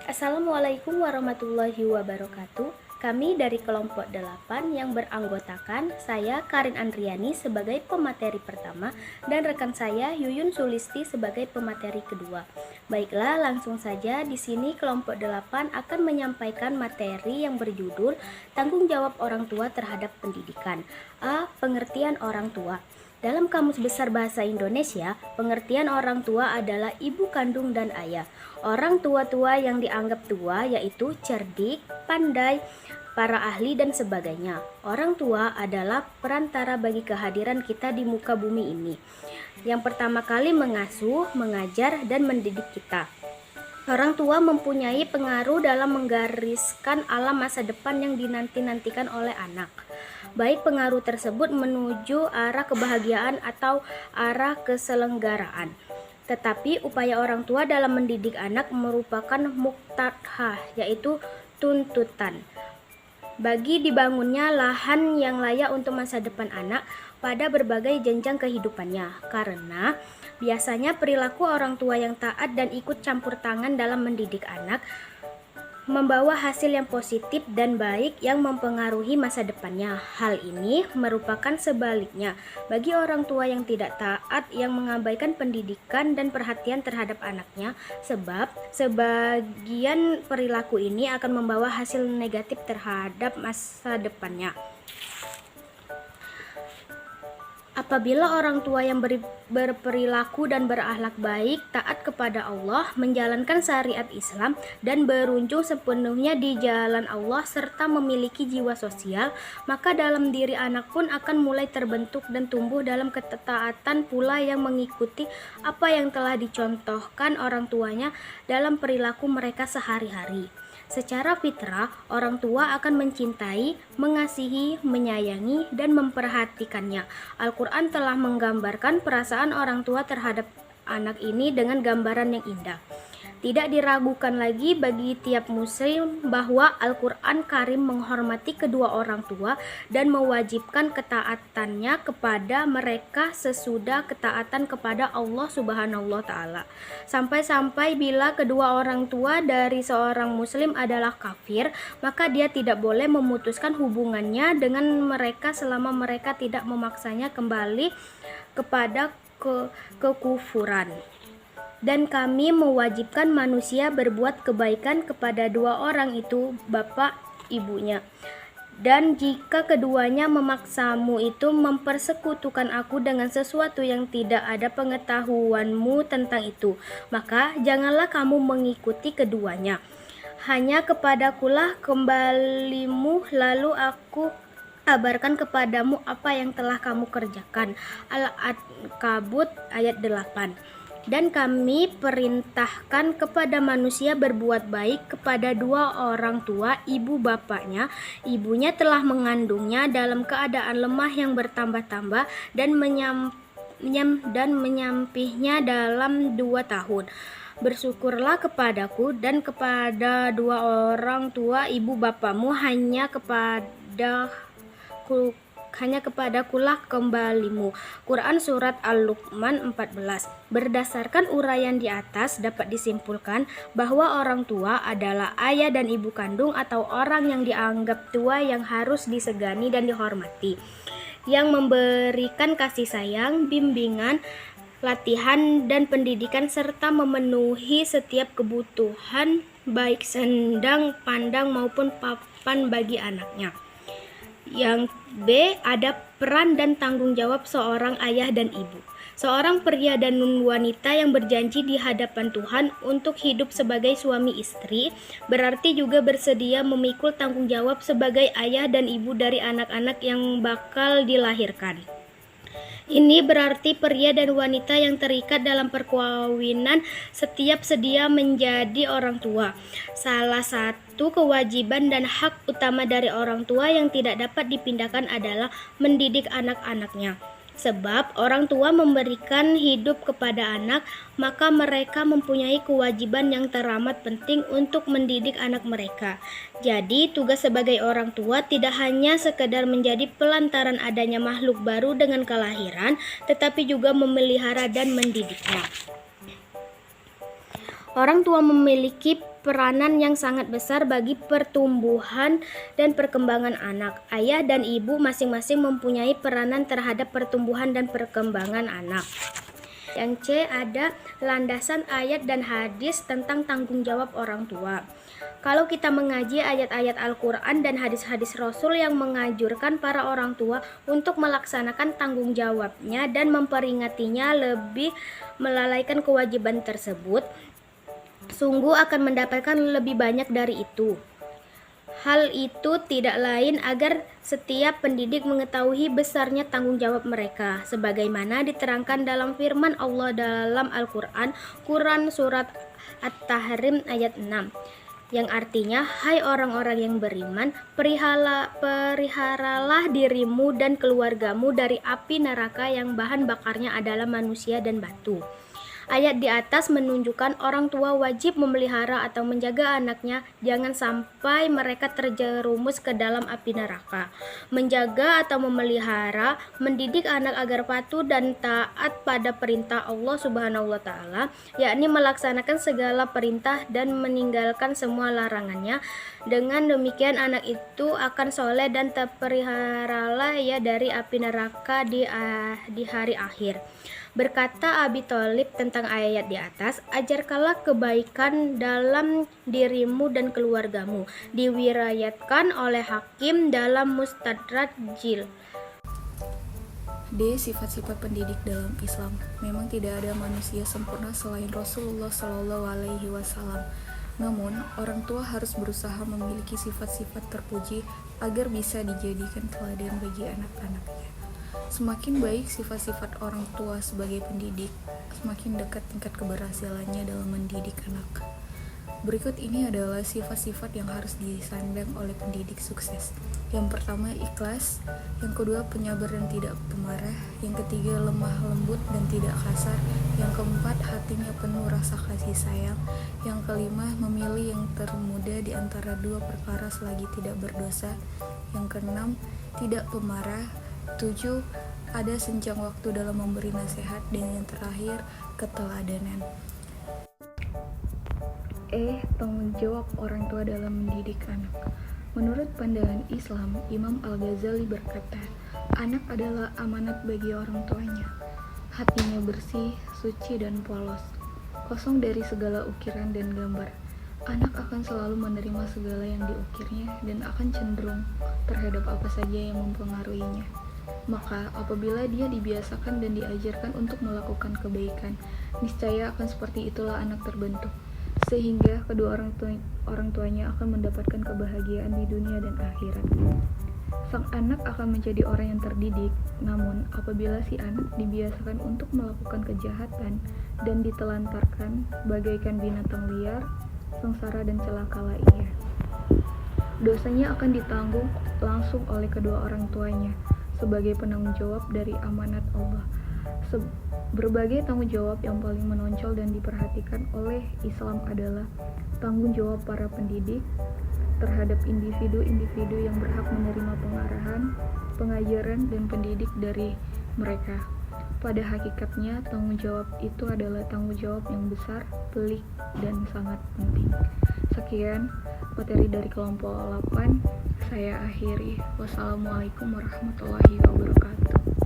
Assalamualaikum warahmatullahi wabarakatuh. Kami dari kelompok 8 yang beranggotakan saya Karin Andriani sebagai pemateri pertama dan rekan saya Yuyun Sulisti sebagai pemateri kedua. Baiklah, langsung saja di sini kelompok 8 akan menyampaikan materi yang berjudul Tanggung Jawab Orang Tua Terhadap Pendidikan. A. Pengertian orang tua. Dalam Kamus Besar Bahasa Indonesia, pengertian orang tua adalah ibu kandung dan ayah. Orang tua-tua yang dianggap tua yaitu cerdik, pandai, para ahli dan sebagainya. Orang tua adalah perantara bagi kehadiran kita di muka bumi ini. Yang pertama kali mengasuh, mengajar, dan mendidik kita. Orang tua mempunyai pengaruh dalam menggariskan alam masa depan yang dinanti-nantikan oleh anak. Baik pengaruh tersebut menuju arah kebahagiaan atau arah keselenggaraan. Tetapi upaya orang tua dalam mendidik anak merupakan muqtadah, yaitu tuntutan bagi dibangunnya lahan yang layak untuk masa depan anak pada berbagai jenjang kehidupannya. Karena biasanya perilaku orang tua yang taat dan ikut campur tangan dalam mendidik anak membawa hasil yang positif dan baik yang mempengaruhi masa depannya. Hal ini merupakan sebaliknya bagi orang tua yang tidak taat, yang mengabaikan pendidikan dan perhatian terhadap anaknya, sebab sebagian perilaku ini akan membawa hasil negatif terhadap masa depannya. Apabila orang tua yang berperilaku dan berakhlak baik, taat kepada Allah, menjalankan syariat Islam, dan berunjung sepenuhnya di jalan Allah, serta memiliki jiwa sosial, maka dalam diri anak pun akan mulai terbentuk dan tumbuh dalam ketaatan pula yang mengikuti apa yang telah dicontohkan orang tuanya dalam perilaku mereka sehari-hari. Secara fitrah, orang tua akan mencintai, mengasihi, menyayangi, dan memperhatikannya. Al-Quran telah menggambarkan perasaan orang tua terhadap anak ini dengan gambaran yang indah. Tidak diragukan lagi bagi tiap muslim bahwa Al-Quran Karim menghormati kedua orang tua dan mewajibkan ketaatannya kepada mereka sesudah ketaatan kepada Allah Subhanahu wa Ta'ala. Sampai-sampai bila kedua orang tua dari seorang muslim adalah kafir, maka dia tidak boleh memutuskan hubungannya dengan mereka selama mereka tidak memaksanya kembali kepada kekufuran. Dan kami mewajibkan manusia berbuat kebaikan kepada dua orang itu, bapak ibunya. Dan jika keduanya memaksamu itu mempersekutukan aku dengan sesuatu yang tidak ada pengetahuanmu tentang itu, maka janganlah kamu mengikuti keduanya. Hanya kepadakulah kembalimu, lalu aku kabarkan kepadamu apa yang telah kamu kerjakan. Al-Ankabut ayat 8. Dan kami perintahkan kepada manusia berbuat baik kepada dua orang tua, ibu bapaknya. Ibunya telah mengandungnya dalam keadaan lemah yang bertambah-tambah dan menyampihnya dalam 2 tahun. Bersyukurlah kepadaku dan kepada dua orang tua ibu bapamu, hanya kepadakulah kembalimu. Quran Surat Al-Luqman 14. Berdasarkan uraian di atas dapat disimpulkan bahwa orang tua adalah ayah dan ibu kandung atau orang yang dianggap tua yang harus disegani dan dihormati, yang memberikan kasih sayang, bimbingan, latihan, dan pendidikan serta memenuhi setiap kebutuhan baik sandang, pandang maupun papan bagi anaknya. Yang B, ada peran dan tanggung jawab seorang ayah dan ibu. Seorang pria dan wanita yang berjanji di hadapan Tuhan untuk hidup sebagai suami istri, berarti juga bersedia memikul tanggung jawab sebagai ayah dan ibu dari anak-anak yang bakal dilahirkan. Ini berarti pria dan wanita yang terikat dalam perkawinan setiap sedia menjadi orang tua. Salah satu kewajiban dan hak utama dari orang tua yang tidak dapat dipindahkan adalah mendidik anak-anaknya. Sebab orang tua memberikan hidup kepada anak, maka mereka mempunyai kewajiban yang teramat penting untuk mendidik anak mereka. Jadi, tugas sebagai orang tua tidak hanya sekedar menjadi pelantaran adanya makhluk baru dengan kelahiran, tetapi juga memelihara dan mendidiknya. Orang tua memiliki peranan yang sangat besar bagi pertumbuhan dan perkembangan anak. Ayah dan ibu masing-masing mempunyai peranan terhadap pertumbuhan dan perkembangan anak. Yang C, ada landasan ayat dan hadis tentang tanggung jawab orang tua. Kalau kita mengaji ayat-ayat Al-Quran dan hadis-hadis Rasul yang menganjurkan para orang tua untuk melaksanakan tanggung jawabnya dan memperingatinya lebih melalaikan kewajiban tersebut, sungguh akan mendapatkan lebih banyak dari itu. Hal itu tidak lain agar setiap pendidik mengetahui besarnya tanggung jawab mereka, sebagaimana diterangkan dalam firman Allah dalam Al-Quran, Quran Surat At-Tahrim ayat 6, yang artinya, hai orang-orang yang beriman, peliharalah dirimu dan keluargamu dari api neraka yang bahan bakarnya adalah manusia dan batu. Ayat di atas menunjukkan orang tua wajib memelihara atau menjaga anaknya jangan sampai mereka terjerumus ke dalam api neraka. Menjaga atau memelihara, mendidik anak agar patuh dan taat pada perintah Allah Subhanahu wa taala, yakni melaksanakan segala perintah dan meninggalkan semua larangannya. Dengan demikian anak itu akan soleh dan terpeliharalah ya dari api neraka di hari akhir. Berkata Abi Thalib tentang ayat di atas, ajarkanlah kebaikan dalam dirimu dan keluargamu. Diriwayatkan oleh Hakim dalam Mustadrak Jil. D. Sifat-sifat pendidik dalam Islam. Memang tidak ada manusia sempurna selain Rasulullah SAW. Namun, orang tua harus berusaha memiliki sifat-sifat terpuji agar bisa dijadikan teladan bagi anak-anaknya. Semakin baik sifat-sifat orang tua sebagai pendidik, semakin dekat tingkat keberhasilannya dalam mendidik anak. Berikut ini adalah sifat-sifat yang harus disandang oleh pendidik sukses. Yang pertama, ikhlas. Yang kedua, penyabar dan tidak pemarah. Yang ketiga, lemah lembut dan tidak kasar. Yang keempat, hatinya penuh rasa kasih sayang. Yang kelima, memilih yang termuda di antara dua perkara selagi tidak berdosa. Yang keenam, tidak pemarah. 7. Ada senjang waktu dalam memberi nasihat. Dan yang terakhir, keteladanan. Tanggung jawab orang tua dalam mendidik anak. Menurut pandangan Islam, Imam Al-Ghazali berkata, anak adalah amanat bagi orang tuanya. Hatinya bersih, suci dan polos, kosong dari segala ukiran dan gambar. Anak akan selalu menerima segala yang diukirnya dan akan cenderung terhadap apa saja yang mempengaruhinya. Maka apabila dia dibiasakan dan diajarkan untuk melakukan kebaikan, niscaya akan seperti itulah anak terbentuk, sehingga kedua orang tuanya akan mendapatkan kebahagiaan di dunia dan akhirat. Sang anak akan menjadi orang yang terdidik, namun apabila si anak dibiasakan untuk melakukan kejahatan dan ditelantarkan bagaikan binatang liar, sengsara dan celakalah ia. Dosanya akan ditanggung langsung oleh kedua orang tuanya sebagai penanggung jawab dari amanat Allah. Berbagai tanggung jawab yang paling menonjol dan diperhatikan oleh Islam adalah tanggung jawab para pendidik terhadap individu-individu yang berhak menerima pengarahan, pengajaran, dan pendidik dari mereka. Pada hakikatnya, tanggung jawab itu adalah tanggung jawab yang besar, pelik, dan sangat penting. Sekian materi dari kelompok 8. Saya akhiri. Wassalamualaikum warahmatullahi wabarakatuh.